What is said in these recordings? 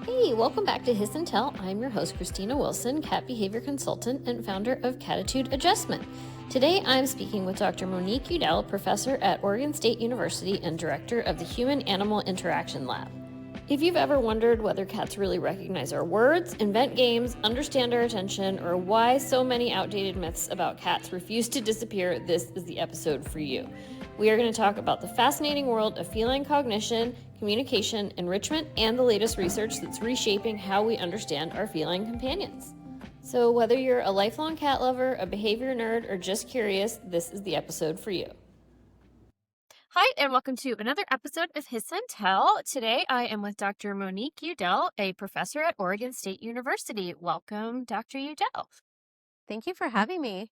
Hey, welcome back to Hiss and Tell. I'm your host, Christina Wilson, cat behavior consultant and founder of Catitude Adjustment. Today, I'm speaking with Dr. Monique Udell, professor at Oregon State University and director of the Human-Animal Interaction Lab. If you've ever wondered whether cats really recognize our words, invent games, understand our attention, or why so many outdated myths about cats refuse to disappear, this is the episode for you. We are going to talk about the fascinating world of feline cognition, communication, enrichment, and the latest research that's reshaping how we understand our feline companions. So whether you're a lifelong cat lover, a behavior nerd, or just curious, this is the episode for you. Hi, and welcome to another episode of Hiss and Tell. Today, I am with Dr. Monique Udell, a professor at Oregon State University. Welcome, Dr. Udell. Thank you for having me.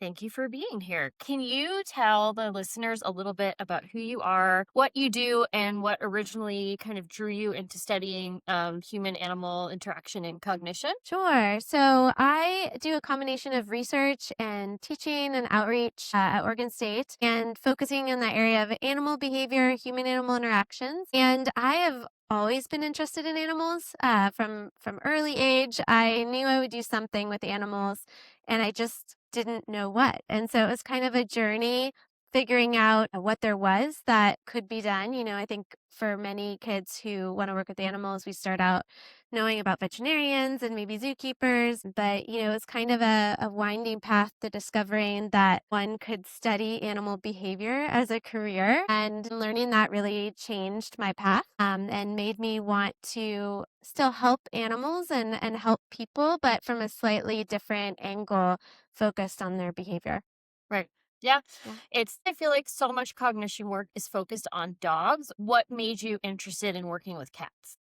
Thank you for being here. Can you tell the listeners a little bit about who you are, what you do, and what originally kind of drew you into studying human-animal interaction and cognition? Sure. So I do a combination of research and teaching and outreach at Oregon State and focusing in the area of animal behavior, human-animal interactions. And I have always been interested in animals from early age. I knew I would do something with animals, and I just didn't know what. And so it was kind of a journey figuring out what there was that could be done. I think for many kids who want to work with animals, we start out knowing about veterinarians and maybe zookeepers, but it's kind of a winding path to discovering that one could study animal behavior as a career. And learning that really changed my path and made me want to still help animals and help people, but from a slightly different angle focused on their behavior. Right. Yeah. Yeah. I feel like so much cognition work is focused on dogs. What made you interested in working with cats?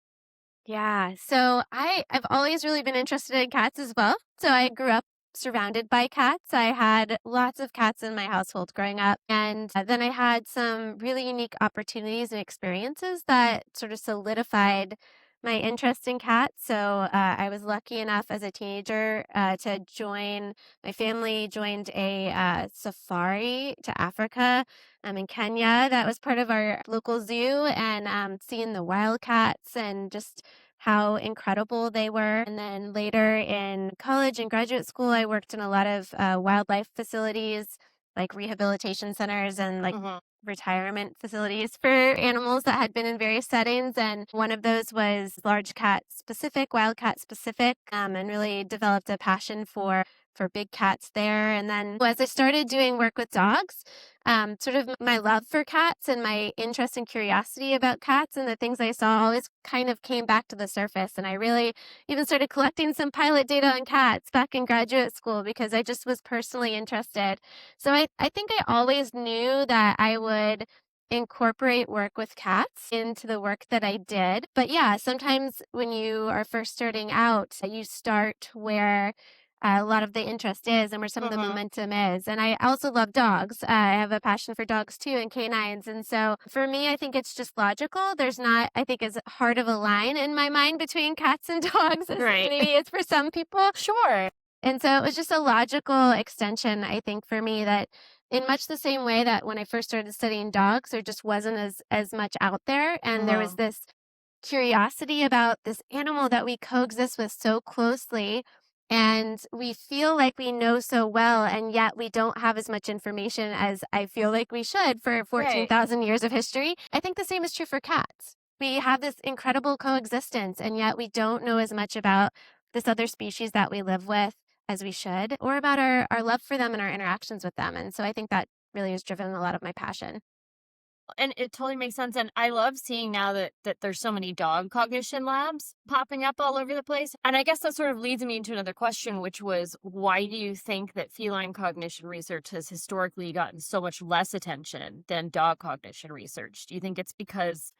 Yeah. So I've always really been interested in cats as well. So I grew up surrounded by cats. I had lots of cats in my household growing up. And then I had some really unique opportunities and experiences that sort of solidified my interest in cats. So I was lucky enough as a teenager to join, my family joined a safari to Africa in Kenya. That was part of our local zoo, and seeing the wildcats and just how incredible they were. And then later in college and graduate school, I worked in a lot of wildlife facilities, like rehabilitation centers and like retirement facilities for animals that had been in various settings. And one of those was large cat specific, wildcat specific, and really developed a passion for big cats there. And then as I started doing work with dogs, sort of my love for cats and my interest and curiosity about cats and the things I saw always kind of came back to the surface. And I really even started collecting some pilot data on cats back in graduate school because I just was personally interested. So I think I always knew that I would incorporate work with cats into the work that I did. But yeah, sometimes when you are first starting out, you start where a lot of the interest is and where some of the momentum is. And I also love dogs. I have a passion for dogs too and canines. And so for me, I think it's just logical. There's not, I think, as hard of a line in my mind between cats and dogs as maybe it's for some people. Sure. And so it was just a logical extension, I think, for me, that in much the same way that when I first started studying dogs, there just wasn't as much out there. And there was this curiosity about this animal that we coexist with so closely. And we feel like we know so well, and yet we don't have as much information as I feel like we should for 14,000 years of history. I think the same is true for cats. We have this incredible coexistence, and yet we don't know as much about this other species that we live with as we should, or about our love for them and our interactions with them. And so I think that really has driven a lot of my passion. And it totally makes sense. And I love seeing now that there's so many dog cognition labs popping up all over the place. And I guess that sort of leads me into another question, which was, why do you think that feline cognition research has historically gotten so much less attention than dog cognition research? Do you think it's because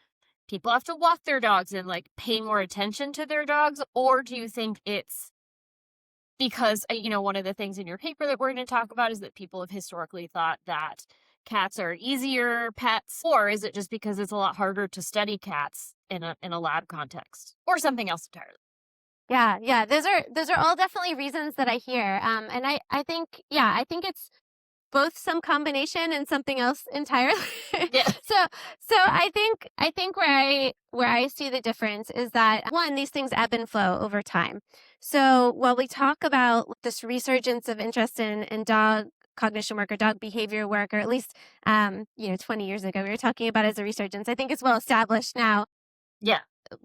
people have to walk their dogs and like pay more attention to their dogs? Or do you think it's because, one of the things in your paper that we're going to talk about is that people have historically thought that cats are easier pets, or is it just because it's a lot harder to study cats in a lab context, or something else entirely? Yeah. Those are all definitely reasons that I hear. And I think it's both some combination and something else entirely. Yeah. so I think where I see the difference is that, one, these things ebb and flow over time. So while we talk about this resurgence of interest in dog cognition work or dog behavior work, or at least 20 years ago we were talking about it as a resurgence, I think it's well established now, Yeah.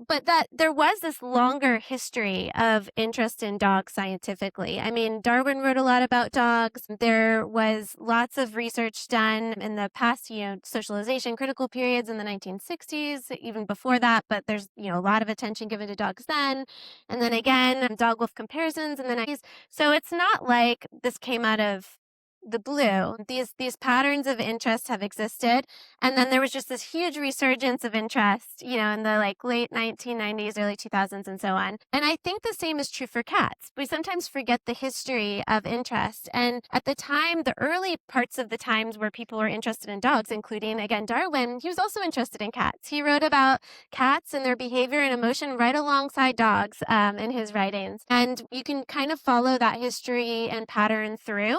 but that there was this longer history of interest in dogs scientifically. I mean, Darwin wrote a lot about dogs. There was lots of research done in the past, socialization critical periods in the 1960s, even before that, but there's, a lot of attention given to dogs then. And then again, dog wolf comparisons in the 90s. So it's not like this came out of the blue. These patterns of interest have existed, and then there was just this huge resurgence of interest, in the late 1990s, early 2000s, and so on. And I think the same is true for cats. We sometimes forget the history of interest. And at the time, the early parts of the times where people were interested in dogs, including, again, Darwin, he was also interested in cats. He wrote about cats and their behavior and emotion right alongside dogs in his writings. And you can kind of follow that history and pattern through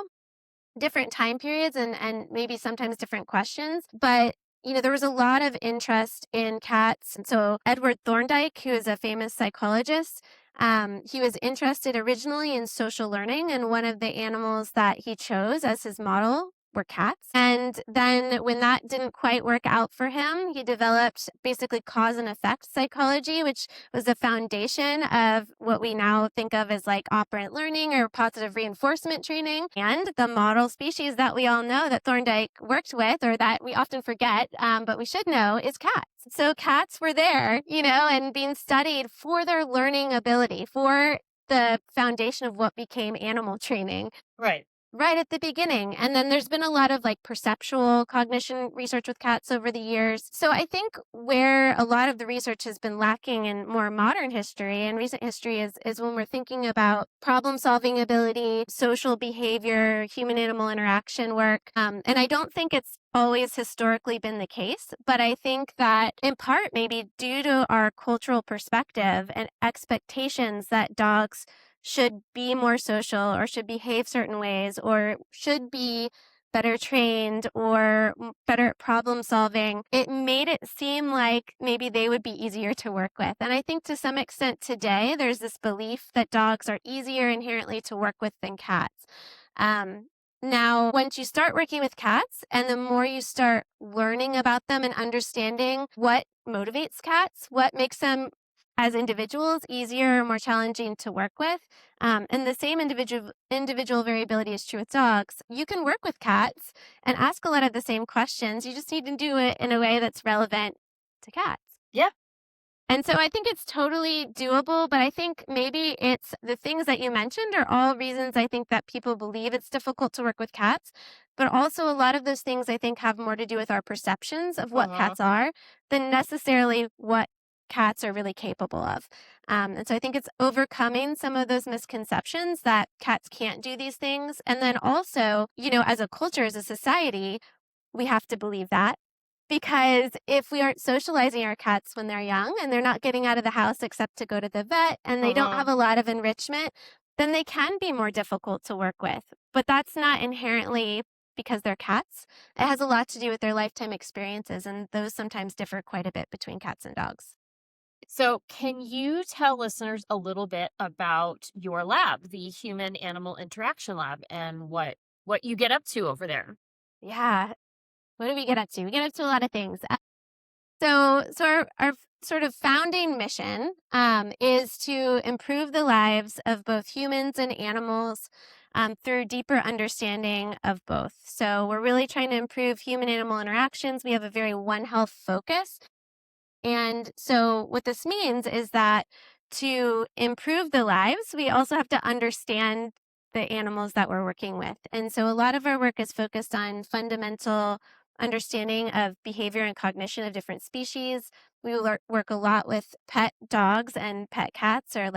different time periods and maybe sometimes different questions. But there was a lot of interest in cats. And so Edward Thorndike, who is a famous psychologist, he was interested originally in social learning, and one of the animals that he chose as his model were cats. And then when that didn't quite work out for him, he developed basically cause and effect psychology, which was the foundation of what we now think of as operant learning or positive reinforcement training. And the model species that we all know that Thorndike worked with, or that we often forget, but we should know, is cats. So cats were there, and being studied for their learning ability, for the foundation of what became animal training. Right at the beginning. And then there's been a lot of perceptual cognition research with cats over the years. So I think where a lot of the research has been lacking in more modern history and recent history is when we're thinking about problem solving ability, social behavior, human animal interaction work. And I don't think it's always historically been the case, but I think that in part maybe due to our cultural perspective and expectations that dogs should be more social or should behave certain ways or should be better trained or better at problem solving, it made it seem like maybe they would be easier to work with. And I think to some extent today, there's this belief that dogs are easier inherently to work with than cats. Now, once you start working with cats and the more you start learning about them and understanding what motivates cats, what makes them as individuals easier or more challenging to work with, and the same individual variability is true with dogs, you can work with cats and ask a lot of the same questions. You just need to do it in a way that's relevant to cats. Yeah. And so I think it's totally doable, but I think maybe it's the things that you mentioned are all reasons I think that people believe it's difficult to work with cats. But also a lot of those things I think have more to do with our perceptions of what cats are than necessarily what cats are really capable of. And so I think it's overcoming some of those misconceptions that cats can't do these things. And then also, as a culture, as a society, we have to believe that. Because if we aren't socializing our cats when they're young and they're not getting out of the house except to go to the vet and they don't have a lot of enrichment, then they can be more difficult to work with. But that's not inherently because they're cats. It has a lot to do with their lifetime experiences, and those sometimes differ quite a bit between cats and dogs. So, can you tell listeners a little bit about your lab, the Human Animal Interaction Lab, and what you get up to over there? Yeah. What do we get up to? We get up to a lot of things. So our sort of founding mission is to improve the lives of both humans and animals through deeper understanding of both. So we're really trying to improve human-animal interactions. We have a very One Health focus. And so what this means is that to improve the lives, we also have to understand the animals that we're working with. And so a lot of our work is focused on fundamental understanding of behavior and cognition of different species. We work a lot with pet dogs and pet cats, or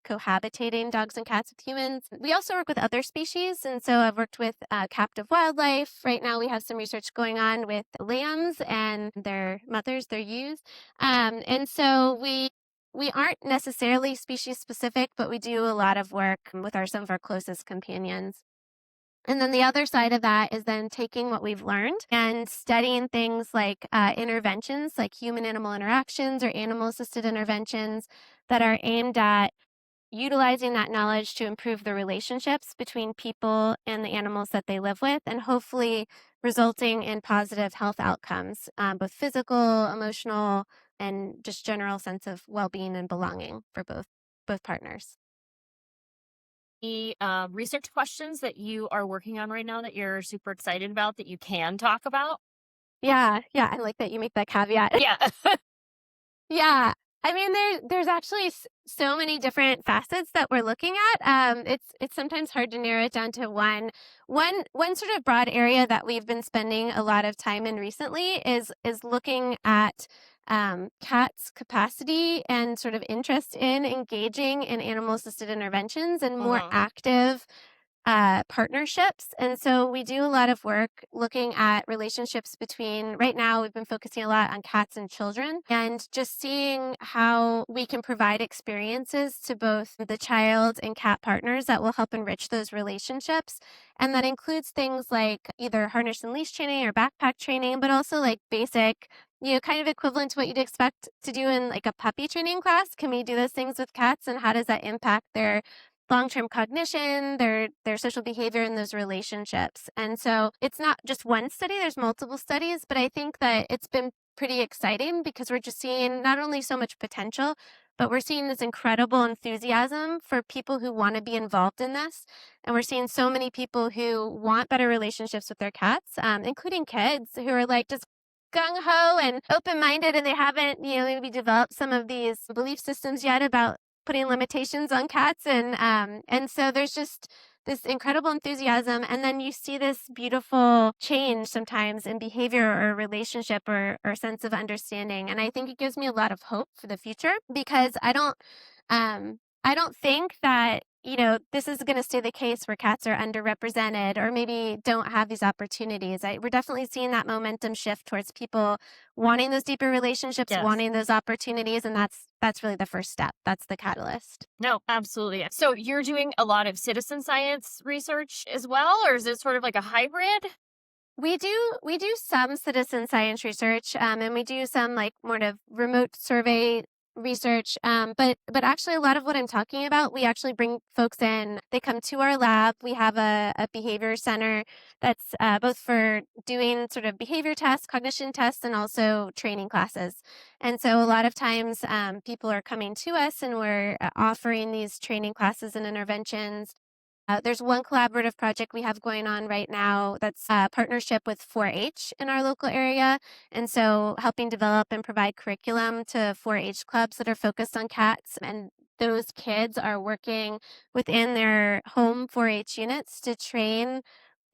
cohabitating dogs and cats with humans. We also work with other species. And so I've worked with captive wildlife. Right now we have some research going on with lambs and their mothers, their ewes. And so we aren't necessarily species specific, but we do a lot of work with some of our closest companions. And then the other side of that is then taking what we've learned and studying things like interventions, like human animal interactions or animal assisted interventions that are aimed at utilizing that knowledge to improve the relationships between people and the animals that they live with, and hopefully resulting in positive health outcomes, both physical, emotional, and just general sense of well-being and belonging for both partners. The research questions that you are working on right now that you're super excited about that you can talk about? Yeah, yeah, I like that you make that caveat. Yeah. Yeah. I mean, there's actually so many different facets that we're looking at. It's sometimes hard to narrow it down to one sort of broad area that we've been spending a lot of time in recently is looking at cats' capacity and sort of interest in engaging in animal assisted interventions and more Mhm. active partnerships. And so we do a lot of work looking at relationships between, right now, we've been focusing a lot on cats and children and just seeing how we can provide experiences to both the child and cat partners that will help enrich those relationships. And that includes things like either harness and leash training or backpack training, but also like basic, kind of equivalent to what you'd expect to do in like a puppy training class. Can we do those things with cats, and how does that impact their long-term cognition, their social behavior in those relationships? And so it's not just one study, there's multiple studies, but I think that it's been pretty exciting because we're just seeing not only so much potential, but we're seeing this incredible enthusiasm for people who want to be involved in this. And we're seeing so many people who want better relationships with their cats, including kids who are like just gung ho and open minded, and they haven't, maybe developed some of these belief systems yet about putting limitations on cats. And so there's just this incredible enthusiasm, and then you see this beautiful change sometimes in behavior or relationship or sense of understanding. And I think it gives me a lot of hope for the future because I don't think that this is going to stay the case where cats are underrepresented or maybe don't have these opportunities. We're definitely seeing that momentum shift towards people wanting those deeper relationships, Yes. wanting those opportunities, and that's really the first step. That's the catalyst. No, absolutely. So you're doing a lot of citizen science research as well, or is it sort of like a hybrid? We do some citizen science research, and we do some like more of remote survey research. But actually, a lot of what I'm talking about, we actually bring folks in. They come to our lab. We have a behavior center that's both for doing sort of behavior tests, cognition tests, and also training classes. And so a lot of times, people are coming to us, and we're offering these training classes and interventions. There's one collaborative project we have going on right now that's a partnership with 4-H in our local area. And so helping develop and provide curriculum to 4-H clubs that are focused on cats. And those kids are working within their home 4-H units to train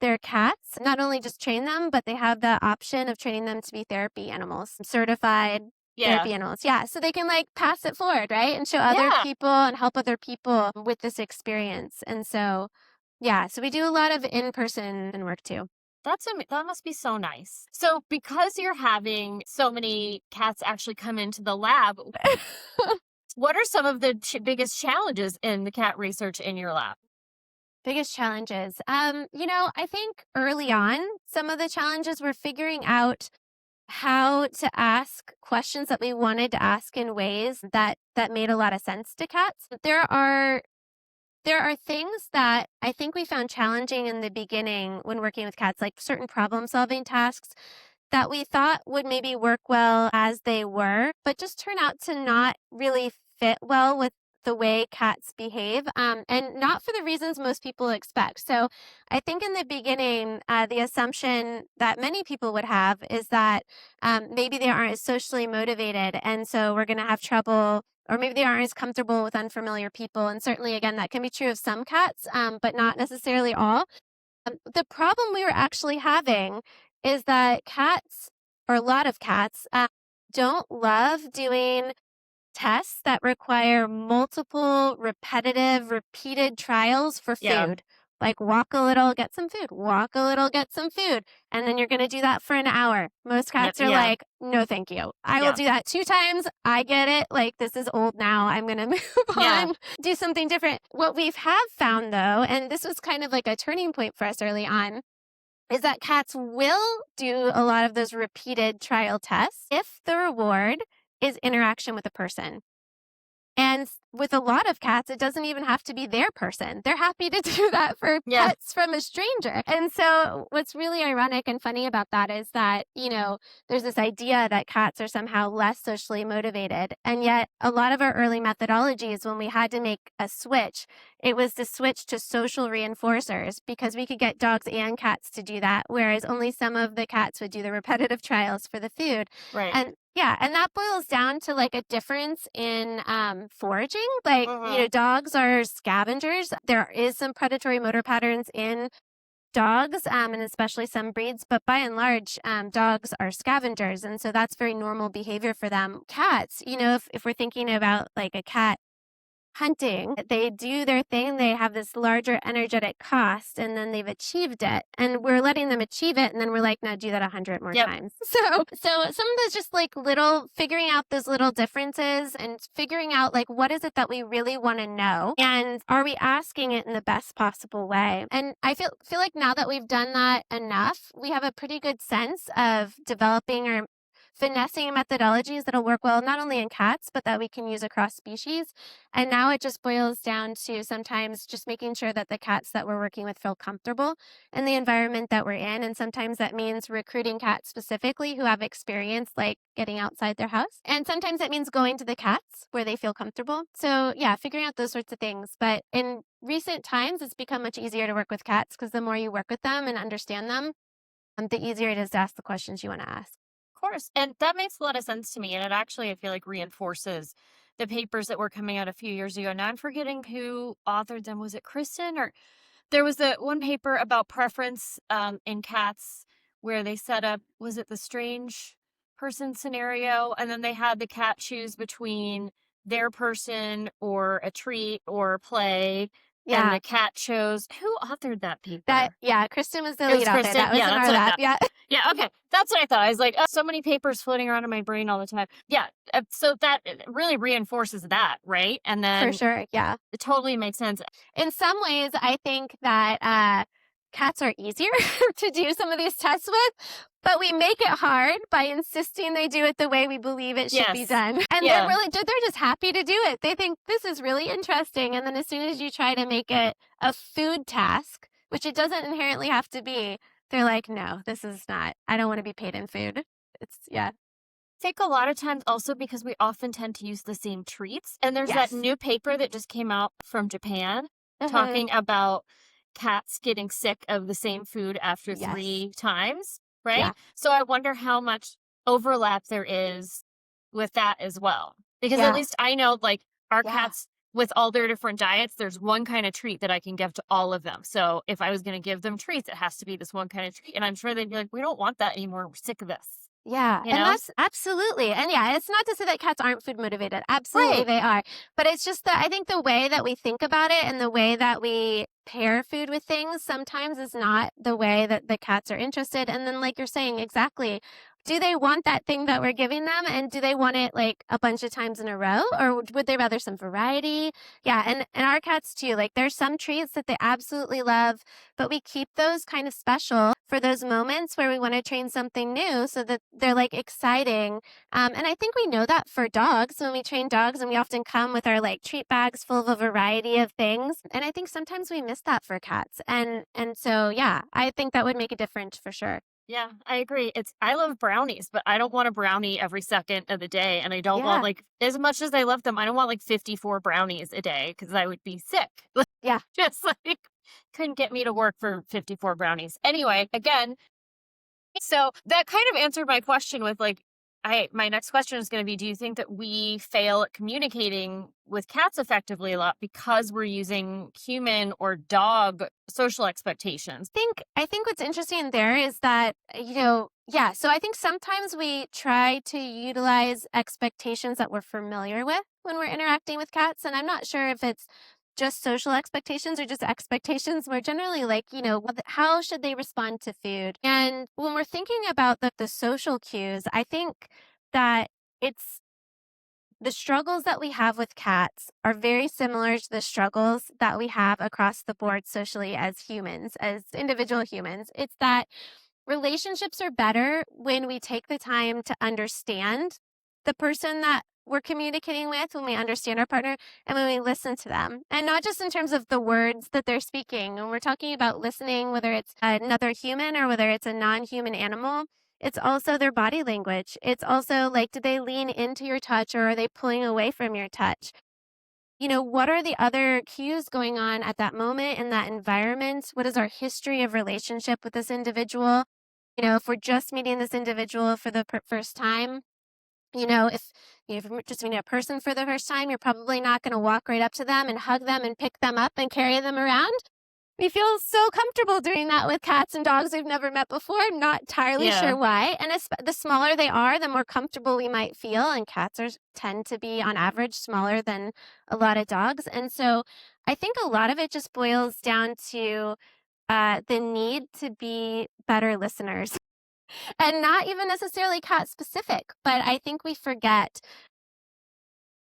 their cats, not only just train them, but they have the option of training them to be therapy animals, certified Yeah. therapy animals. Yeah. So they can like pass it forward, right? And show other Yeah. people and help other people with this experience. And so, yeah, so we do a lot of in-person work too. That must be so nice. So because you're having so many cats actually come into the lab, what are some of the biggest challenges in the cat research in your lab? Biggest challenges. I think early on, some of the challenges were figuring out how to ask questions that we wanted to ask in ways that made a lot of sense to cats. There are things that I think we found challenging in the beginning when working with cats, like certain problem solving tasks that we thought would maybe work well as they were, but just turn out to not really fit well with the way cats behave, and not for the reasons most people expect. So I think in the beginning, the assumption that many people would have is that maybe they aren't as socially motivated. And so we're going to have trouble, or maybe they aren't as comfortable with unfamiliar people. And certainly, again, that can be true of some cats, but not necessarily all. The problem we were actually having is that cats, or a lot of cats, don't love doing tests that require multiple, repetitive, repeated trials for Yeah. food Like walk a little, get some food, walk a little, get some food. And then you're going to do that for an hour. Most Yep. cats are Yeah. like, no, thank you. I will Yeah. do that 2 times. I get it. Like, this is old now. I'm going to move Yeah. on, do something different. What we've have found though, and this was kind of like a turning point for us early on, is that cats will do a lot of those repeated trial tests if the reward is interaction with a person. And with a lot of cats, it doesn't even have to be their person. They're happy to do that for Yeah. pets from a stranger. And so what's really ironic and funny about that is that, there's this idea that cats are somehow less socially motivated. And yet a lot of our early methodologies, when we had to make a switch, it was to switch to social reinforcers because we could get dogs and cats to do that, whereas only some of the cats would do the repetitive trials for the food. Right. And yeah, and that boils down to like a difference in foraging. Like, dogs are scavengers. There is some predatory motor patterns in dogs, and especially some breeds, but by and large, dogs are scavengers. And so that's very normal behavior for them. Cats, if we're thinking about like a cat hunting, they do their thing, they have this larger energetic cost, and then they've achieved it. And we're letting them achieve it, and then we're like, now do that 100 more times. So some of those just like figuring out those little differences and figuring out like, what is it that we really want to know? And are we asking it in the best possible way? And I feel like now that we've done that enough, we have a pretty good sense of developing or finessing methodologies that'll work well, not only in cats, but that we can use across species. And now it just boils down to sometimes just making sure that the cats that we're working with feel comfortable in the environment that we're in. And sometimes that means recruiting cats specifically who have experience like getting outside their house. And sometimes that means going to the cats where they feel comfortable. So yeah, figuring out those sorts of things. But in recent times, it's become much easier to work with cats because the more you work with them and understand them, the easier it is to ask the questions you want to ask. Course. And that makes a lot of sense to me. And it actually, I feel like, reinforces the papers that were coming out a few years ago. Now I'm forgetting who authored them. Was it Kristen? Or there was the one paper about preference in cats where they set up, was it the strange person scenario? And then they had the cat choose between their person or a treat or play. Yeah. And the cat chose. Who authored that paper? Kristen was the It was lead author. Kristen? That was Yeah, in that's our what I lab. thought. Yeah. Yeah, okay. That's what I thought. I was like, oh, so many papers floating around in my brain all the time. Yeah. So that really reinforces that, right? And For then sure. Yeah. it totally makes sense. In some ways, I think that cats are easier to do some of these tests with, but we make it hard by insisting they do it the way we believe it should be Yes. done. And Yeah. they're just happy to do it. They think this is really interesting. And then as soon as you try to make it a food task, which it doesn't inherently have to be, they're like, no, this is not, I don't want to be paid in food. Yeah. I think a lot of times also because we often tend to use the same treats. And there's Yes. that new paper that just came out from Japan Mhm. talking about cats getting sick of the same food after Yes. 3 times, right? Yeah. So I wonder how much overlap there is with that as well. Because Yeah. at least I know, like, our Yeah. cats, with all their different diets, there's one kind of treat that I can give to all of them. So if I was going to give them treats, it has to be this one kind of treat. And I'm sure they'd be like, we don't want that anymore. We're sick of this. Yeah. You And know? that's absolutely. And yeah, it's not to say that cats aren't food motivated. Absolutely Right. they are. But it's just that I think the way that we think about it and the way that we pair food with things sometimes is not the way that the cats are interested. And then like you're saying, exactly. Do they want that thing that we're giving them? And do they want it like a bunch of times in a row? Or would they rather some variety? Yeah. And our cats too, like there's some treats that they absolutely love, but we keep those kind of special for those moments where we want to train something new so that they're like exciting. And I think we know that for dogs when we train dogs, and we often come with our like treat bags full of a variety of things. And I think sometimes we miss that for cats. And so, yeah, I think that would make a difference for sure. Yeah, I agree. I love brownies, but I don't want a brownie every second of the day. And I don't want, Yeah. like, as much as I love them, I don't want like 54 brownies a day because I would be sick. Yeah. Just like couldn't get me to work for 54 brownies. Anyway, again, so that kind of answered my question with like, my next question is going to be, do you think that we fail at communicating with cats effectively a lot because we're using human or dog social expectations? I think what's interesting there is that, yeah, so I think sometimes we try to utilize expectations that we're familiar with when we're interacting with cats. And I'm not sure if it's just social expectations or just expectations. We're generally like, how should they respond to food? And when we're thinking about the social cues, I think that it's the struggles that we have with cats are very similar to the struggles that we have across the board socially as humans, as individual humans. It's that relationships are better when we take the time to understand the person that we're communicating with, when we understand our partner, and when we listen to them. And not just in terms of the words that they're speaking. When we're talking about listening, whether it's another human or whether it's a non-human animal, it's also their body language. It's also like, do they lean into your touch or are they pulling away from your touch? What are the other cues going on at that moment in that environment? What is our history of relationship with this individual? If we're just meeting this individual for the first time, if you're just meeting a person for the first time, you're probably not going to walk right up to them and hug them and pick them up and carry them around. We feel so comfortable doing that with cats and dogs we've never met before. I'm not entirely sure why. And the smaller they are, the more comfortable we might feel. And cats tend to be, on average, smaller than a lot of dogs. And so I think a lot of it just boils down to the need to be better listeners. And not even necessarily cat specific, but I think we forget.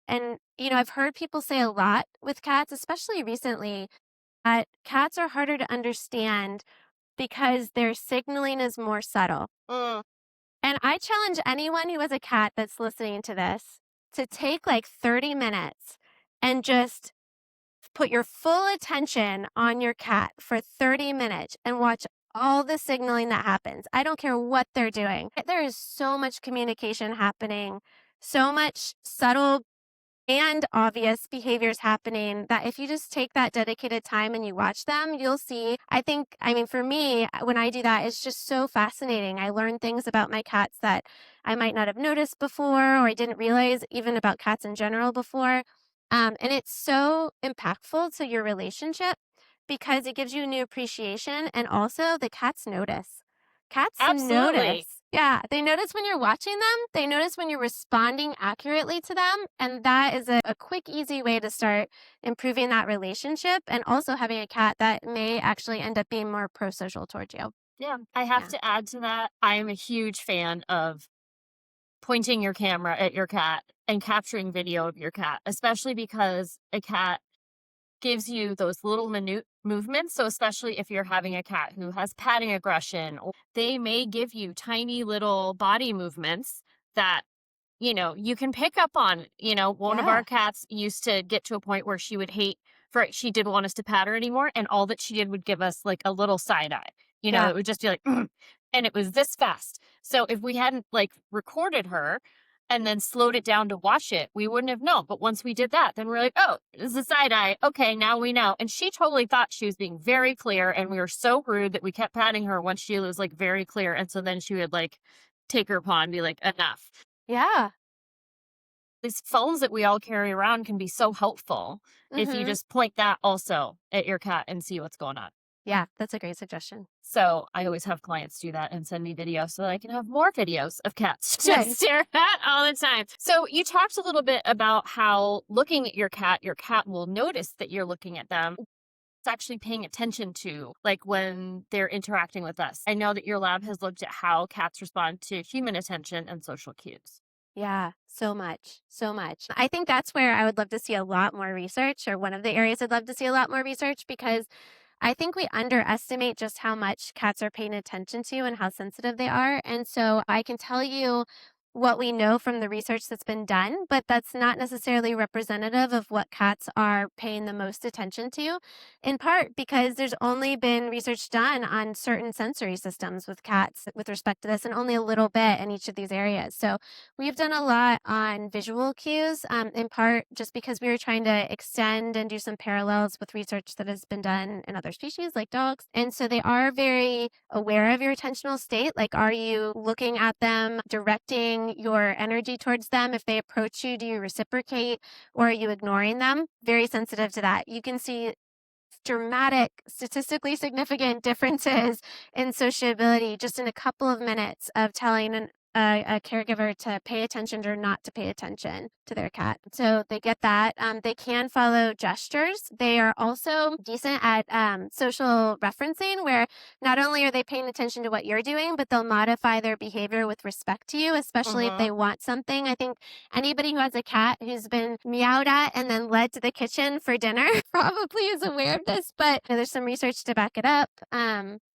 And, I've heard people say a lot with cats, especially recently, that cats are harder to understand because their signaling is more subtle. Mm. And I challenge anyone who has a cat that's listening to this to take like 30 minutes and just put your full attention on your cat for 30 minutes and watch all the signaling that happens. I don't care what they're doing. There is so much communication happening, so much subtle and obvious behaviors happening that if you just take that dedicated time and you watch them, you'll see. For me, when I do that, it's just so fascinating. I learn things about my cats that I might not have noticed before, or I didn't realize even about cats in general before. And it's so impactful to your relationship because it gives you a new appreciation. And also the cats notice. Cats Absolutely. notice. Yeah, they notice when you're watching them. They notice when you're responding accurately to them. And that is a quick, easy way to start improving that relationship and also having a cat that may actually end up being more pro-social towards you. Yeah. I have Yeah. to add to that, I am a huge fan of pointing your camera at your cat and capturing video of your cat, especially because a cat gives you those little minute movements. So especially if you're having a cat who has padding aggression, or they may give you tiny little body movements that you can pick up on. One of Yeah. our cats used to get to a point where she didn't want us to pat her anymore. And all that she did would give us like a little side eye. Yeah. It would just be like, "Mm," and it was this fast. So if we hadn't like recorded her and then slowed it down to watch it, we wouldn't have known. But once we did that, then we're like, oh, this is a side eye. Okay, now we know. And she totally thought she was being very clear. And we were so rude that we kept patting her once she was like very clear. And so then she would like take her paw and be like, enough. Yeah. These phones that we all carry around can be so helpful if you Mm-hmm. just point that also at your cat and see what's going on. Yeah, that's a great suggestion. So I always have clients do that and send me videos so that I can have more videos of cats to Nice. stare at all the time. So you talked a little bit about how looking at your cat will notice that you're looking at them. It's actually paying attention to, like when they're interacting with us. I know that your lab has looked at how cats respond to human attention and social cues. Yeah, so much, so much. I think that's where I would love to see a lot more research, or one of the areas I'd love to see a lot more research, because I think we underestimate just how much cats are paying attention to and how sensitive they are. And so I can tell you what we know from the research that's been done, but that's not necessarily representative of what cats are paying the most attention to, in part because there's only been research done on certain sensory systems with cats with respect to this, and only a little bit in each of these areas. So we've done a lot on visual cues, in part just because we were trying to extend and do some parallels with research that has been done in other species like dogs. And so they are very aware of your attentional state. Like, are you looking at them, directing your energy towards them? If they approach you, do you reciprocate, or are you ignoring them? Very sensitive to that. You can see dramatic, statistically significant differences in sociability just in a couple of minutes of telling a caregiver to pay attention or not to pay attention to their cat. So they get that. They can follow gestures. They are also decent at social referencing, where not only are they paying attention to what you're doing, but they'll modify their behavior with respect to you, especially if they want something. I think anybody who has a cat who's been meowed at and then led to the kitchen for dinner probably is aware of this, but there's some research to back it up.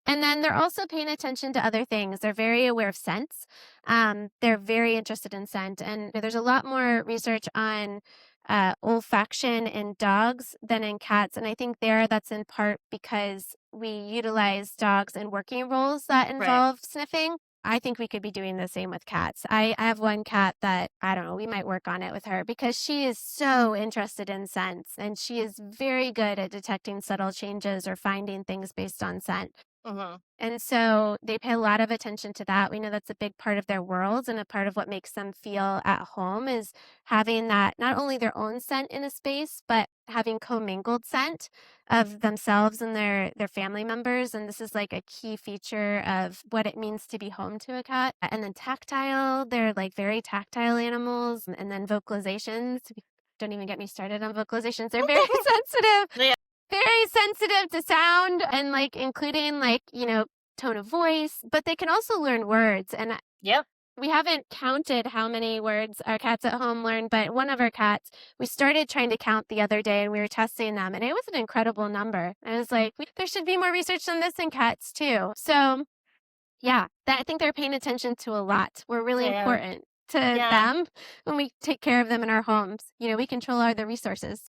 And then they're also paying attention to other things. They're very aware of scents. They're very interested in scent. And there's a lot more research on olfaction in dogs than in cats. And I think that's in part because we utilize dogs in working roles that involve sniffing. I think we could be doing the same with cats. I have one cat that, I don't know, we might work on it with her because she is so interested in scents and she is very good at detecting subtle changes or finding things based on scent. And so they pay a lot of attention to that. We know that's a big part of their worlds, and a part of what makes them feel at home is having that, not only their own scent in a space, but having commingled scent of themselves and their family members. And this is like a key feature of what it means to be home to a cat. And then tactile, they're like very tactile animals. And then vocalizations. Don't even get me started on vocalizations. They're very sensitive. Very sensitive to sound and like including like, tone of voice, but they can also learn words. And we haven't counted how many words our cats at home learn, but one of our cats, we started trying to count the other day and we were testing them and it was an incredible number. I was like, there should be more research on this in cats too. So yeah, I think they're paying attention to a lot. We're really important to them when we take care of them in our homes. We control the resources.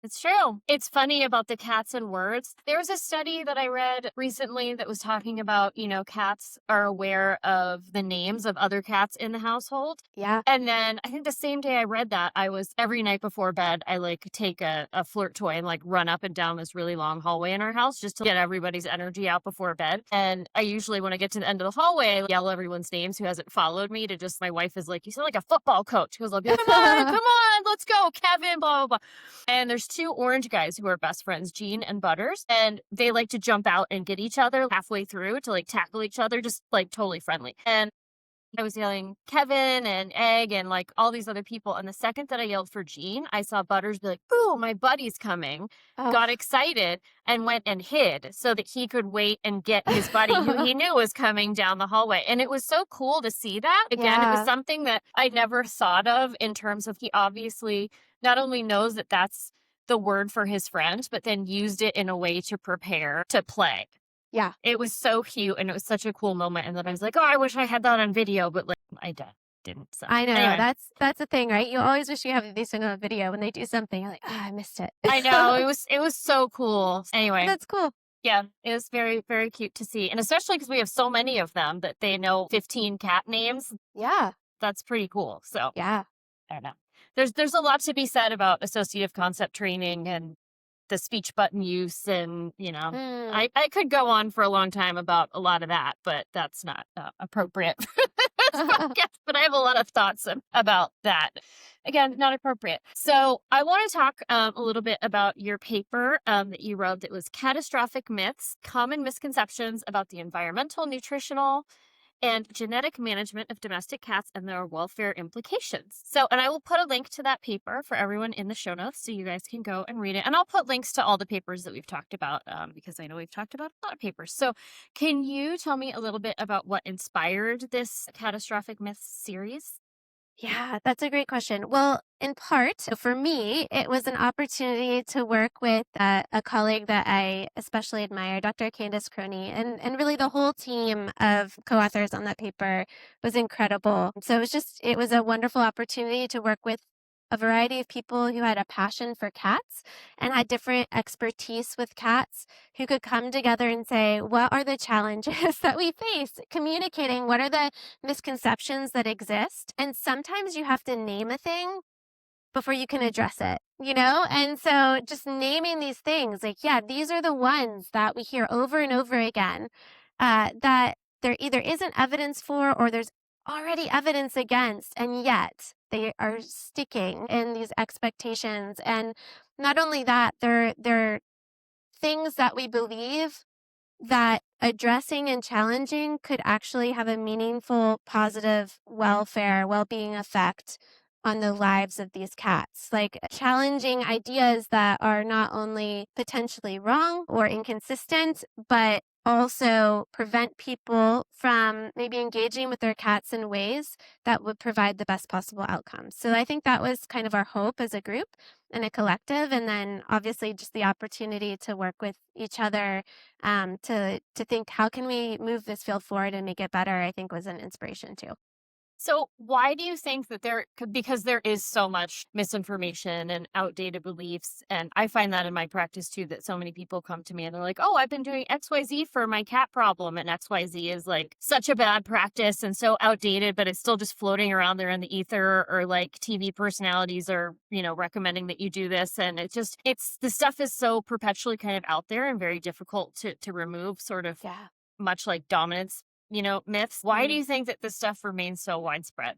It's true. It's funny about the cats and words. There was a study that I read recently that was talking about, cats are aware of the names of other cats in the household. Yeah. And then I think the same day I read that, every night before bed, I take a flirt toy and run up and down this really long hallway in our house just to get everybody's energy out before bed. And I usually, when I get to the end of the hallway, I yell everyone's names who hasn't followed me my wife is like, you sound like a football coach. He was like, come on, let's go, Kevin, blah, blah, blah. And there's two orange guys who are best friends, Gene and Butters, and they like to jump out and get each other halfway through to tackle each other, just totally friendly. And I was yelling Kevin and Egg and all these other people. And the second that I yelled for Gene, I saw Butters be like, "Ooh, my buddy's coming." Got excited and went and hid so that he could wait and get his buddy who he knew was coming down the hallway. And it was so cool to see that. Again, it was something that I never thought of in terms of he obviously not only knows that that's the word for his friend, but then used it in a way to prepare to play. Yeah. It was so cute and it was such a cool moment. And then I was like, oh, I wish I had that on video, but I didn't. So. I know. Anyway. That's the thing, right? You always wish you have these things on video when they do something. You're like, I missed it. I know. It was so cool. Anyway. That's cool. Yeah, it was very, very cute to see. And especially because we have so many of them that they know 15 cat names. Yeah. That's pretty cool. So yeah. I don't know. There's a lot to be said about associative concept training and the speech button use. And, I could go on for a long time about a lot of that, but that's not appropriate for this podcast. But I have a lot of thoughts about that. Again, not appropriate. So I want to talk a little bit about your paper that you wrote that was Catastrophic Myths, Common Misconceptions about the Environmental, Nutritional, and Genetic Management of Domestic Cats and Their Welfare Implications. So, and I will put a link to that paper for everyone in the show notes so you guys can go and read it. And I'll put links to all the papers that we've talked about because I know we've talked about a lot of papers. So can you tell me a little bit about what inspired this Catastrophic Myths series? Yeah, that's a great question. Well, in part, for me, it was an opportunity to work with a colleague that I especially admire, Dr. Candace Croney, and really the whole team of co-authors on that paper was incredible. So it was a wonderful opportunity to work with a variety of people who had a passion for cats and had different expertise with cats who could come together and say, what are the challenges that we face communicating? What are the misconceptions that exist? And sometimes you have to name a thing before you can address it, And so just naming these things, these are the ones that we hear over and over again that there either isn't evidence for or there's already evidence against, and yet they are sticking in these expectations. And not only that, they're things that we believe that addressing and challenging could actually have a meaningful, positive welfare, well-being effect on the lives of these cats. Like challenging ideas that are not only potentially wrong or inconsistent, but also prevent people from maybe engaging with their cats in ways that would provide the best possible outcomes. So I think that was kind of our hope as a group and a collective. And then obviously just the opportunity to work with each other to think how can we move this field forward and make it better, I think was an inspiration too. So why do you think that because there is so much misinformation and outdated beliefs, and I find that in my practice too, that so many people come to me and they're like, oh, I've been doing XYZ for my cat problem, and XYZ is like such a bad practice and so outdated, but it's still just floating around there in the ether, or like TV personalities are, recommending that you do this. And the stuff is so perpetually kind of out there and very difficult to remove, sort of Yeah. much like dominance myths. Why do you think that this stuff remains so widespread?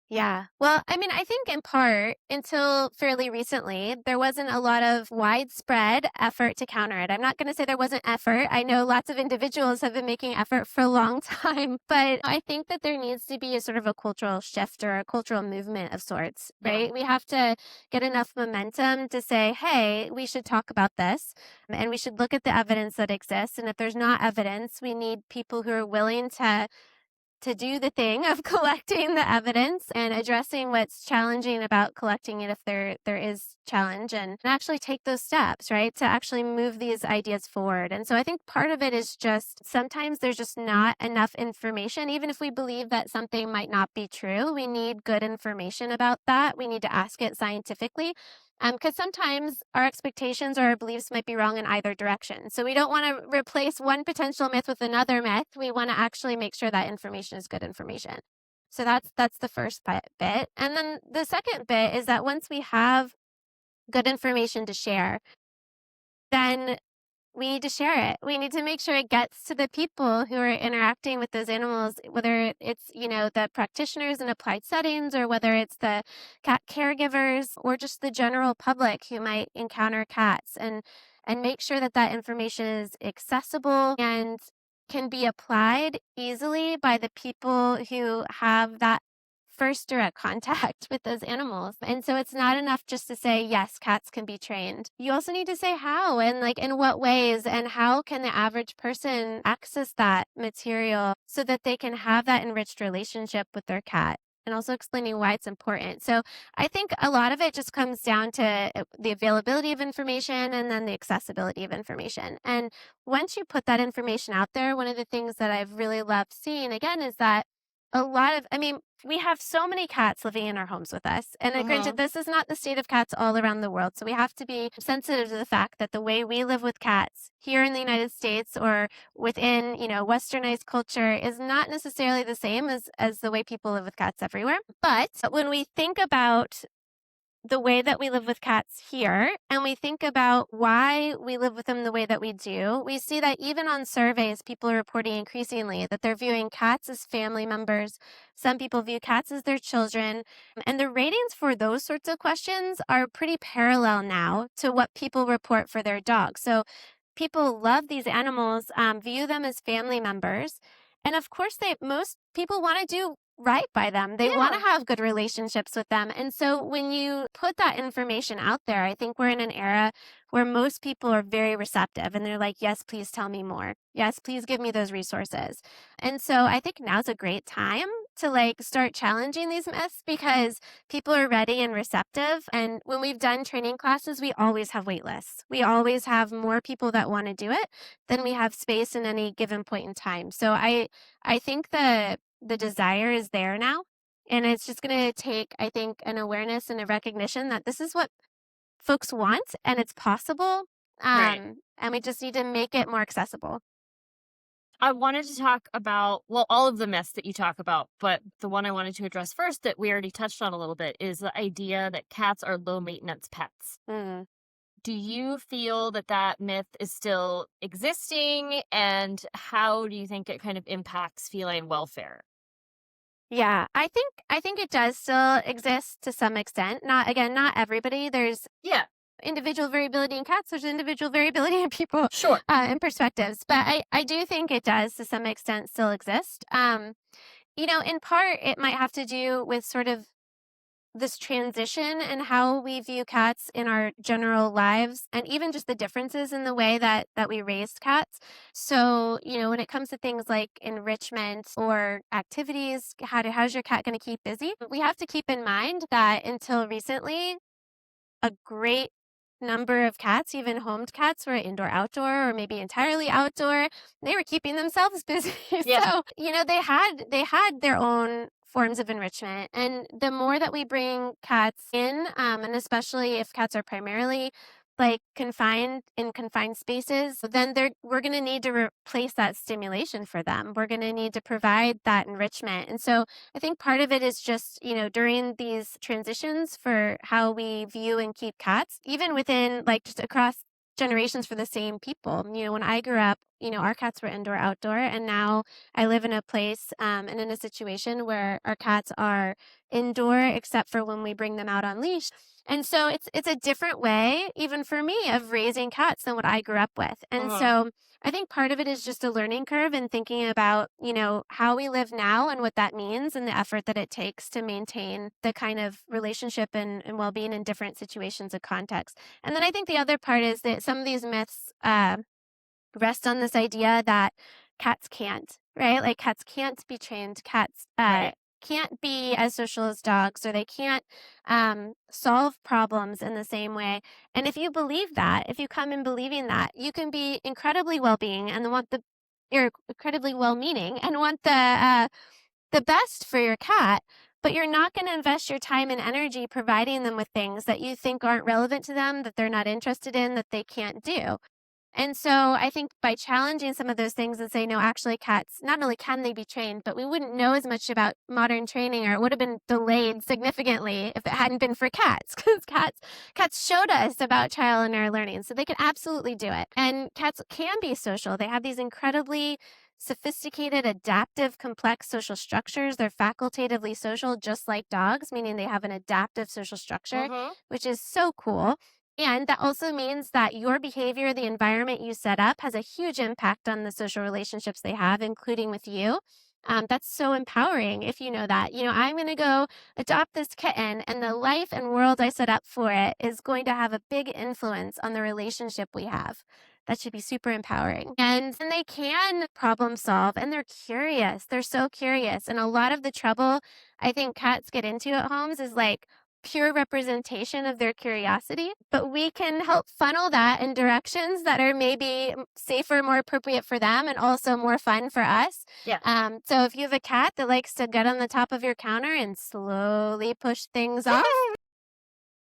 Yeah. Well, I mean, I think in part, until fairly recently, there wasn't a lot of widespread effort to counter it. I'm not going to say there wasn't effort. I know lots of individuals have been making effort for a long time, but I think that there needs to be a sort of a cultural shift or a cultural movement of sorts, Yeah. right? We have to get enough momentum to say, hey, we should talk about this and we should look at the evidence that exists. And if there's not evidence, we need people who are willing to do the thing of collecting the evidence and addressing what's challenging about collecting it if there is challenge, and actually take those steps, right, to actually move these ideas forward. And so I think part of it is just sometimes there's just not enough information. Even if we believe that something might not be true, we need good information about that. We need to ask it scientifically. Because sometimes our expectations or our beliefs might be wrong in either direction. So we don't want to replace one potential myth with another myth. We want to actually make sure that information is good information. So that's the first bit. And then the second bit is that once we have good information to share, then we need to share it. We need to make sure it gets to the people who are interacting with those animals, whether it's, the practitioners in applied settings, or whether it's the cat caregivers, or just the general public who might encounter cats, and make sure that that information is accessible and can be applied easily by the people who have that first direct contact with those animals. And so it's not enough just to say, yes, cats can be trained. You also need to say how, and like in what ways, and how can the average person access that material so that they can have that enriched relationship with their cat, and also explaining why it's important. So I think a lot of it just comes down to the availability of information and then the accessibility of information. And once you put that information out there, one of the things that I've really loved seeing again is that we have so many cats living in our homes with us. And granted, this is not the state of cats all around the world. So we have to be sensitive to the fact that the way we live with cats here in the United States or within, westernized culture is not necessarily the same as the way people live with cats everywhere. But when we think about the way that we live with cats here, and we think about why we live with them the way that we do, we see that even on surveys, people are reporting increasingly that they're viewing cats as family members. Some people view cats as their children. And the ratings for those sorts of questions are pretty parallel now to what people report for their dogs. So people love these animals, view them as family members. And of course, most people want to do right by them. They want to have good relationships with them. And so when you put that information out there, I think we're in an era where most people are very receptive and they're like, yes, please tell me more. Yes, please give me those resources. And so I think now's a great time to start challenging these myths because people are ready and receptive. And when we've done training classes, we always have wait lists. We always have more people that want to do it than we have space in any given point in time. So I think the desire is there now. And it's just going to take, I think, an awareness and a recognition that this is what folks want and it's possible. Right. And we just need to make it more accessible. I wanted to talk about, all of the myths that you talk about, but the one I wanted to address first that we already touched on a little bit is the idea that cats are low maintenance pets. Mm. Do you feel that myth is still existing, and how do you think it kind of impacts feline welfare? Yeah, I think it does still exist to some extent. Not everybody. There's Yeah. individual variability in cats. There's individual variability in people Sure. and perspectives. But I do think it does to some extent still exist. In part, it might have to do with sort of this transition and how we view cats in our general lives, and even just the differences in the way that we raised cats. So, when it comes to things like enrichment or activities, how's your cat going to keep busy? We have to keep in mind that until recently, a great number of cats, even homed cats, were indoor outdoor or maybe entirely outdoor. They were keeping themselves busy. Yeah. So, they had their own forms of enrichment. And the more that we bring cats in, and especially if cats are primarily like confined in confined spaces, then we're going to need to replace that stimulation for them. We're going to need to provide that enrichment. And so I think part of it is just, during these transitions for how we view and keep cats, even within like just across generations for the same people. When I grew up, our cats were indoor outdoor, and now I live in a place and in a situation where our cats are indoor except for when we bring them out on leash. And so it's a different way, even for me, of raising cats than what I grew up with. And so I think part of it is just a learning curve and thinking about, how we live now and what that means and the effort that it takes to maintain the kind of relationship and well-being in different situations of context. And then I think the other part is that some of these myths rest on this idea that cats can't, right? Like cats can't be trained. Cats Right. can't be as social as dogs, or they can't solve problems in the same way. And if you believe that, if you come in believing that, you can be incredibly well-being and you're incredibly well-meaning and want the best for your cat, but you're not going to invest your time and energy providing them with things that you think aren't relevant to them, that they're not interested in, that they can't do. And so I think by challenging some of those things and say, no, actually cats, not only can they be trained, but we wouldn't know as much about modern training, or it would have been delayed significantly if it hadn't been for cats, because cats showed us about trial and error learning. So they can absolutely do it. And cats can be social. They have these incredibly sophisticated, adaptive, complex social structures. They're facultatively social, just like dogs, meaning they have an adaptive social structure, which is so cool. And that also means that your behavior, the environment you set up, has a huge impact on the social relationships they have, including with you. That's so empowering if you know that. I'm going to go adopt this kitten, and the life and world I set up for it is going to have a big influence on the relationship we have. That should be super empowering. And they can problem solve, and they're curious. They're so curious. And a lot of the trouble I think cats get into at homes is like pure representation of their curiosity, but we can help funnel that in directions that are maybe safer, more appropriate for them, and also more fun for us. Yeah. So if you have a cat that likes to get on the top of your counter and slowly push things off,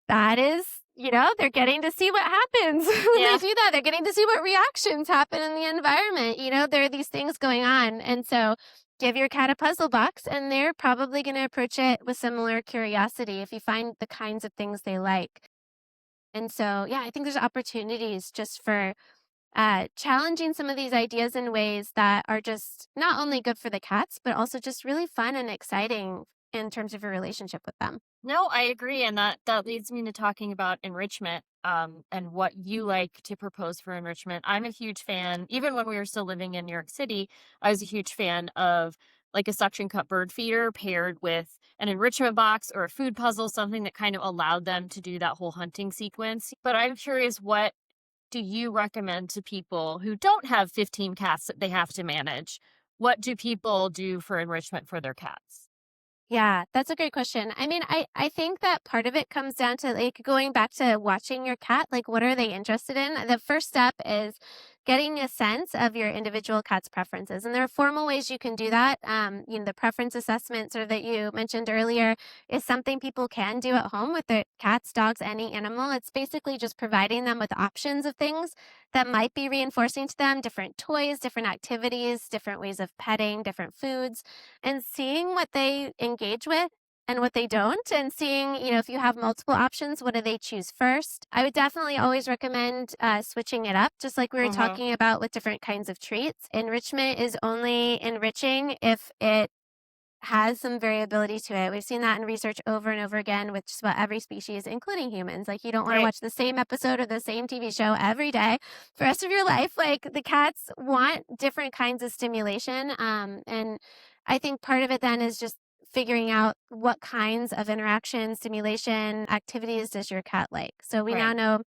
that is, they're getting to see what happens when Yeah. they do that. They're getting to see what reactions happen in the environment. There are these things going on. And so give your cat a puzzle box, and they're probably going to approach it with similar curiosity if you find the kinds of things they like. And so, yeah, I think there's opportunities just for challenging some of these ideas in ways that are just not only good for the cats, but also just really fun and exciting in terms of your relationship with them. No, I agree. And that leads me to talking about enrichment, and what you like to propose for enrichment. I'm a huge fan, even when we were still living in New York City, I was a huge fan of like a suction cup bird feeder paired with an enrichment box or a food puzzle, something that kind of allowed them to do that whole hunting sequence. But I'm curious, what do you recommend to people who don't have 15 cats that they have to manage? What do people do for enrichment for their cats? Yeah, that's a great question. I mean, I think that part of it comes down to like going back to watching your cat, like what are they interested in? The first step is getting a sense of your individual cat's preferences. And there are formal ways you can do that. The preference assessment sort of that you mentioned earlier is something people can do at home with their cats, dogs, any animal. It's basically just providing them with options of things that might be reinforcing to them, different toys, different activities, different ways of petting, different foods, and seeing what they engage with and what they don't, and seeing, if you have multiple options, what do they choose first? I would definitely always recommend switching it up, just like we were talking about with different kinds of treats. Enrichment is only enriching if it has some variability to it. We've seen that in research over and over again with just about every species, including humans. Like, you don't want to Right. watch the same episode of the same TV show every day for the rest of your life. Like, the cats want different kinds of stimulation. And I think part of it then is just figuring out what kinds of interaction, stimulation, activities does your cat like. So we now Right. know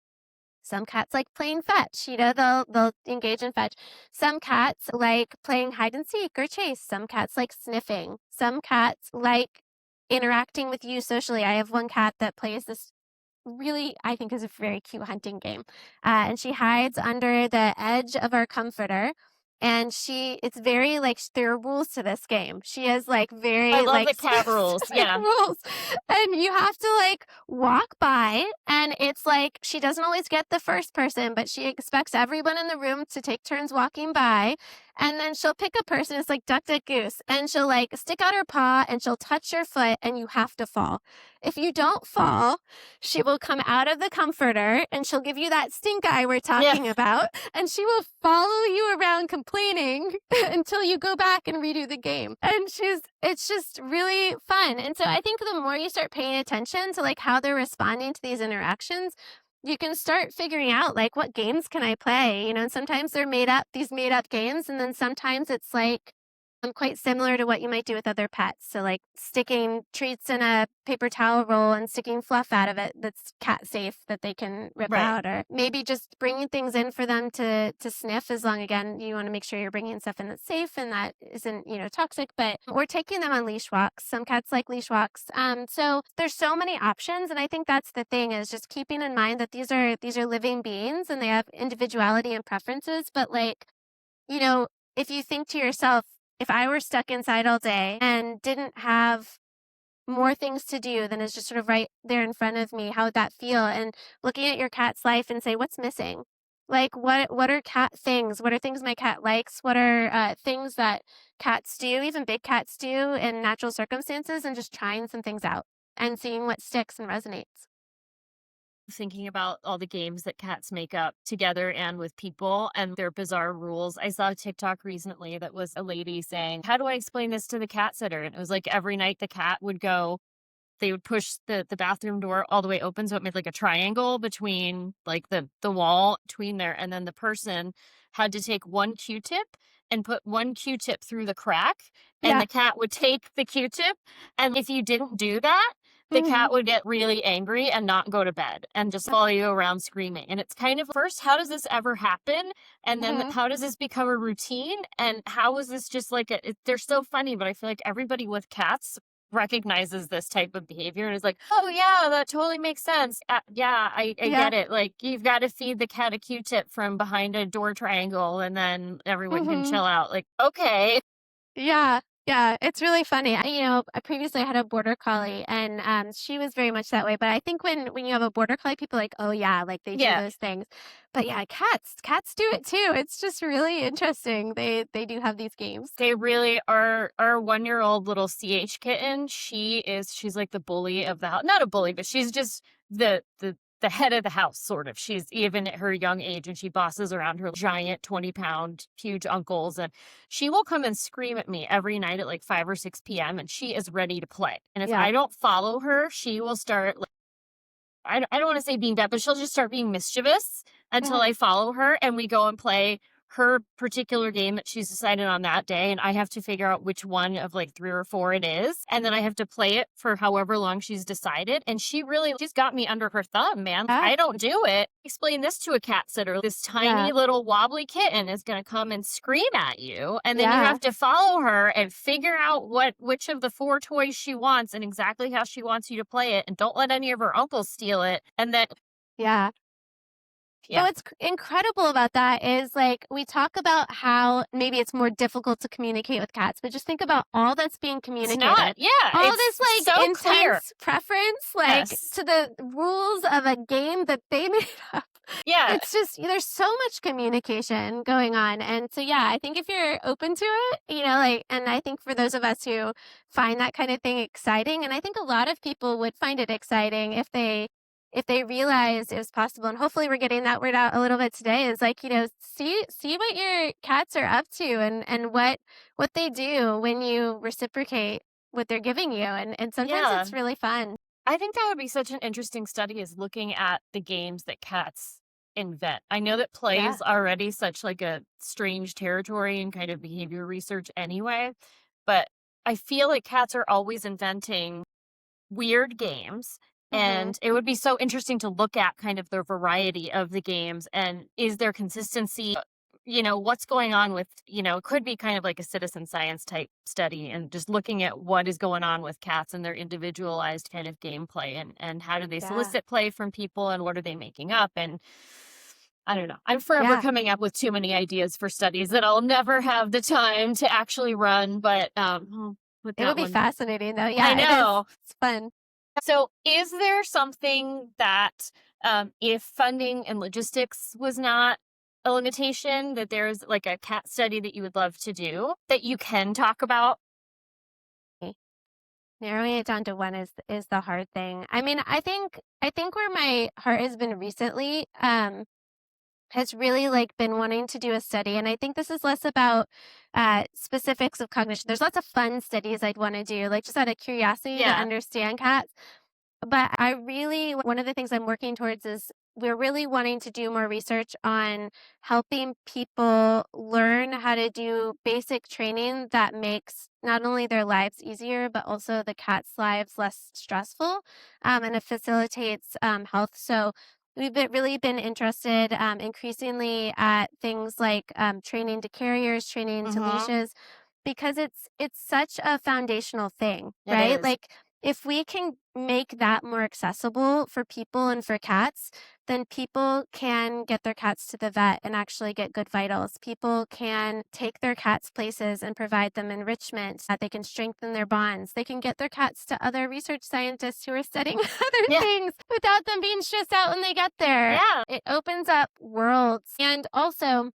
some cats like playing fetch. They'll engage in fetch. Some cats like playing hide and seek or chase. Some cats like sniffing. Some cats like interacting with you socially. I have one cat that plays this really, I think, is a very cute hunting game. And she hides under the edge of our comforter. And it's very like, there are rules to this game. She has like I very love like the cat rules. specific Yeah. rules. And you have to like walk by, and it's like she doesn't always get the first person, but she expects everyone in the room to take turns walking by. And then she'll pick a person. It's like duck, duck, goose. And she'll like stick out her paw and she'll touch your foot and you have to fall. If you don't fall, she will come out of the comforter and she'll give you that stink eye we're talking about. And she will follow you around complaining until you go back and redo the game. And it's just really fun. And so I think the more you start paying attention to like how they're responding to these interactions, you can start figuring out like, what games can I play? And sometimes they're these made up games. And then sometimes it's like, quite similar to what you might do with other pets. So like sticking treats in a paper towel roll and sticking fluff out of it that's cat safe that they can rip Right. out, or maybe just bringing things in for them to sniff, as long, again, you want to make sure you're bringing stuff in that's safe and that isn't, toxic, or taking them on leash walks. Some cats like leash walks. So there's so many options. And I think that's the thing, is just keeping in mind that these are living beings and they have individuality and preferences. But like, if you think to yourself, if I were stuck inside all day and didn't have more things to do than is just sort of right there in front of me, how would that feel? And looking at your cat's life and say, what's missing? Like, what are cat things? What are things my cat likes? What are things that cats do, even big cats do, in natural circumstances, and just trying some things out and seeing what sticks and resonates. Thinking about all the games that cats make up together and with people and their bizarre rules. I saw a TikTok recently that was a lady saying, how do I explain this to the cat sitter? And it was like every night the cat would go, they would push the bathroom door all the way open, so it made like a triangle between like the wall between there, and then the person had to take one Q-tip and put one Q-tip through the crack, and the cat would take the Q-tip, and if you didn't do that, the cat would get really angry and not go to bed and just follow you around screaming. And it's kind of, first, how does this ever happen? And then how does this become a routine? And how is this just like, they're so funny, but I feel like everybody with cats recognizes this type of behavior and is like, oh yeah, that totally makes sense. I get it. Like, you've got to feed the cat a Q-tip from behind a door triangle and then everyone can chill out. Like, okay. Yeah, it's really funny. I previously had a border collie, and she was very much that way. But I think when you have a border collie, people are like, oh yeah, like they do those things. But yeah, cats do it too. It's just really interesting. They do have these games. They really are. Our 1-year-old little CH kitten, she's like the bully of the house. Not a bully, but she's just the head of the house, sort of. She's even at her young age, and she bosses around her giant 20-pound huge uncles, and she will come and scream at me every night at like 5 or 6 p.m. and she is ready to play. And if I don't follow her, she will start like, I don't want to say being bad, but she'll just start being mischievous until I follow her and we go and play her particular game that she's decided on that day, and I have to figure out which one of like 3 or 4 it is, and then I have to play it for however long she's decided. And she's got me under her thumb, man. I don't do it. Explain this to a cat sitter. This tiny little wobbly kitten is going to come and scream at you, and then you have to follow her and figure out which of the 4 toys she wants and exactly how she wants you to play it, and don't let any of her uncles steal it. And then So what's incredible about that is, like, we talk about how maybe it's more difficult to communicate with cats, but just think about all that's being communicated. It's not. Yeah. All this like so intense clear preference, like to the rules of a game that they made up. Yeah. It's just, there's so much communication going on. And so, yeah, I think if you're open to it, and I think for those of us who find that kind of thing exciting, and I think a lot of people would find it exciting if they realized it was possible. And hopefully we're getting that word out a little bit today, is like, see what your cats are up to and what they do when you reciprocate what they're giving you. And sometimes Yeah. it's really fun. I think that would be such an interesting study is looking at the games that cats invent. I know that play Yeah. is already such like a strange territory in kind of behavior research anyway, but I feel like cats are always inventing weird games. Hmm. And it would be so interesting to look at kind of the variety of the games and is there consistency, what's going on with, it could be kind of like a citizen science type study and just looking at what is going on with cats and their individualized kind of gameplay and how do they Yeah. solicit play from people and what are they making up. And I don't know. I'm forever Yeah. coming up with too many ideas for studies that I'll never have the time to actually run, but I'll put It would that be one. fascinating though. I Yeah, it is. know. It's fun. So, is there something that, if funding and logistics was not a limitation, that there's like a cat study that you would love to do that you can talk about? Narrowing it down to one is the hard thing. I mean, I think where my heart has been recently, has really like been wanting to do a study. And I think this is less about specifics of cognition. There's lots of fun studies I'd want to do, like just out of curiosity to Yeah. understand cats. But one of the things I'm working towards is we're really wanting to do more research on helping people learn how to do basic training that makes not only their lives easier, but also the cat's lives less stressful, and it facilitates health. So really been interested increasingly at things like training to carriers, training to Mm-hmm. leashes, because it's such a foundational thing, It right? is. Like if we can make that more accessible for people and for cats, then people can get their cats to the vet and actually get good vitals. People can take their cats places and provide them enrichment, that they can strengthen their bonds. They can get their cats to other research scientists who are studying other Yeah. things without them being stressed out when they get there. Yeah. It opens up worlds. And also,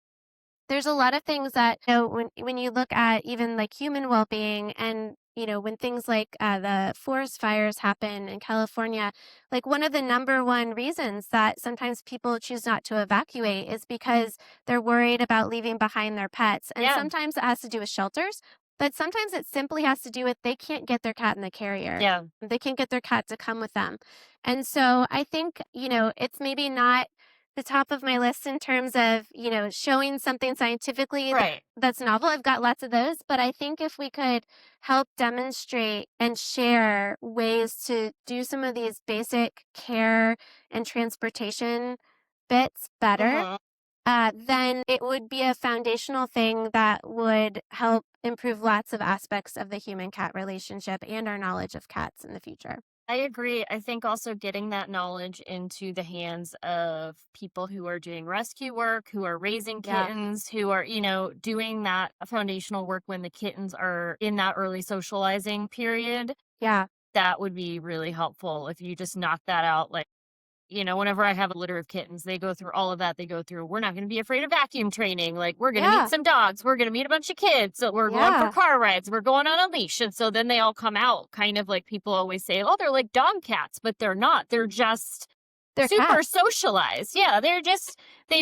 there's a lot of things that, when you look at even like human well-being and, when things like the forest fires happen in California, like one of the number one reasons that sometimes people choose not to evacuate is because they're worried about leaving behind their pets. And Yeah. sometimes it has to do with shelters, but sometimes it simply has to do with they can't get their cat in the carrier. Yeah. They can't get their cat to come with them. And so I think, it's maybe not the top of my list in terms of, showing something scientifically Right. that's novel. I've got lots of those, but I think if we could help demonstrate and share ways to do some of these basic care and transportation bits better, Mm-hmm. then it would be a foundational thing that would help improve lots of aspects of the human cat relationship and our knowledge of cats in the future. I agree. I think also getting that knowledge into the hands of people who are doing rescue work, who are raising Yeah. kittens, who are, doing that foundational work when the kittens are in that early socializing period, Yeah. that would be really helpful if you just knock that out. Like, whenever I have a litter of kittens, they go through all of that. They go through, we're not going to be afraid of vacuum training. Like, we're going to Yeah. meet some dogs. We're going to meet a bunch of kids. So we're going for Yeah. car rides. We're going on a leash. And so then they all come out kind of like people always say, oh, they're like dog cats, but they're not. They're just They're super cats. socialized. Yeah. They've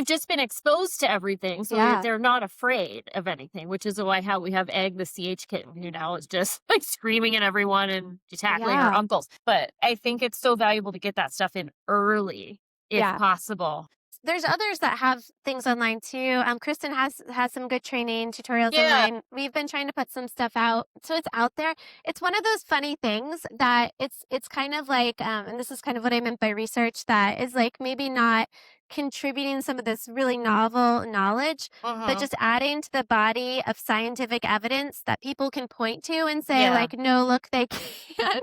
just been exposed to everything. So Yeah. they're not afraid of anything, which is why how we have Egg, the CH kitten, who now is just like screaming at everyone and tackling her Yeah. uncles. But I think it's so valuable to get that stuff in early if Yeah. possible. There's others that have things online too. Kristen has some good training tutorials Yeah. online. We've been trying to put some stuff out, so it's out there. It's one of those funny things that it's kind of like, and this is kind of what I meant by research, that is like maybe not contributing some of this really novel knowledge, but just adding to the body of scientific evidence that people can point to and say, Yeah. like, no, look, they can.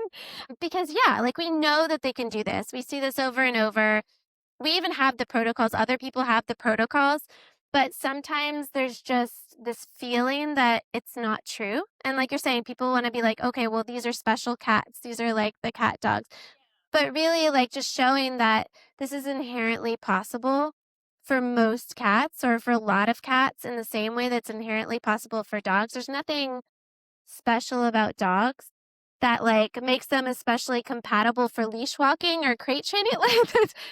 Because yeah, like we know that they can do this. We see this over and over. We even have the protocols. Other people have the protocols, but sometimes there's just this feeling that it's not true. And like you're saying, people want to be like, okay, well, these are special cats. These are like the cat dogs. But really, like just showing that this is inherently possible for most cats or for a lot of cats in the same way that's inherently possible for dogs. There's nothing special about dogs that like makes them especially compatible for leash walking or crate training. Like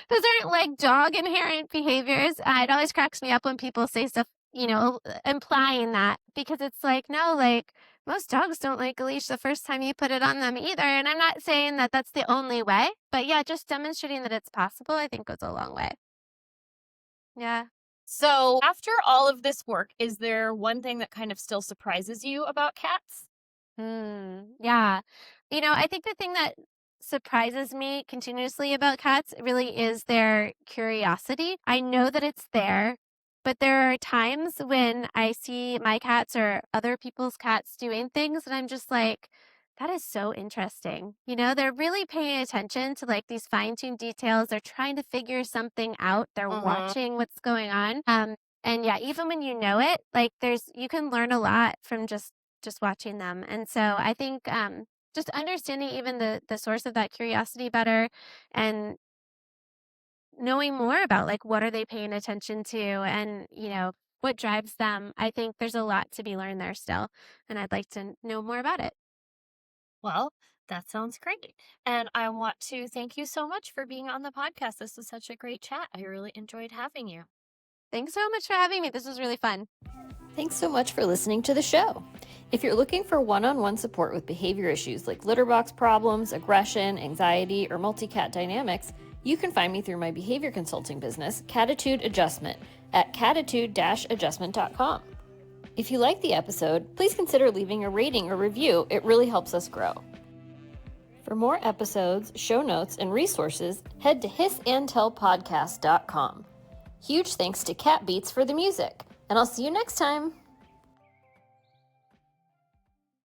those aren't like dog inherent behaviors. It always cracks me up when people say stuff implying that, because it's like, no, like most dogs don't like a leash the first time you put it on them either. And I'm not saying that that's the only way, but yeah, just demonstrating that it's possible, I think goes a long way. Yeah. So, after all of this work, is there one thing that kind of still surprises you about cats? Yeah. I think the thing that surprises me continuously about cats really is their curiosity. I know that it's there, but there are times when I see my cats or other people's cats doing things and I'm just like, that is so interesting. They're really paying attention to like these fine-tuned details. They're trying to figure something out. They're Mm-hmm. watching what's going on. And yeah, even when you know it, like you can learn a lot from just watching them. And so I think just understanding even the source of that curiosity better and knowing more about like what are they paying attention to and what drives them. I think there's a lot to be learned there still, and I'd like to know more about it. Well, that sounds great. And I want to thank you so much for being on the podcast. This was such a great chat. I really enjoyed having you. Thanks so much for having me. This was really fun. Thanks so much for listening to the show. If you're looking for one-on-one support with behavior issues like litter box problems, aggression, anxiety, or multi-cat dynamics, you can find me through my behavior consulting business, Catitude Adjustment, at catitude-adjustment.com. If you like the episode, please consider leaving a rating or review. It really helps us grow. For more episodes, show notes, and resources, head to hissandtellpodcast.com. Huge thanks to Cat Beats for the music, and I'll see you next time.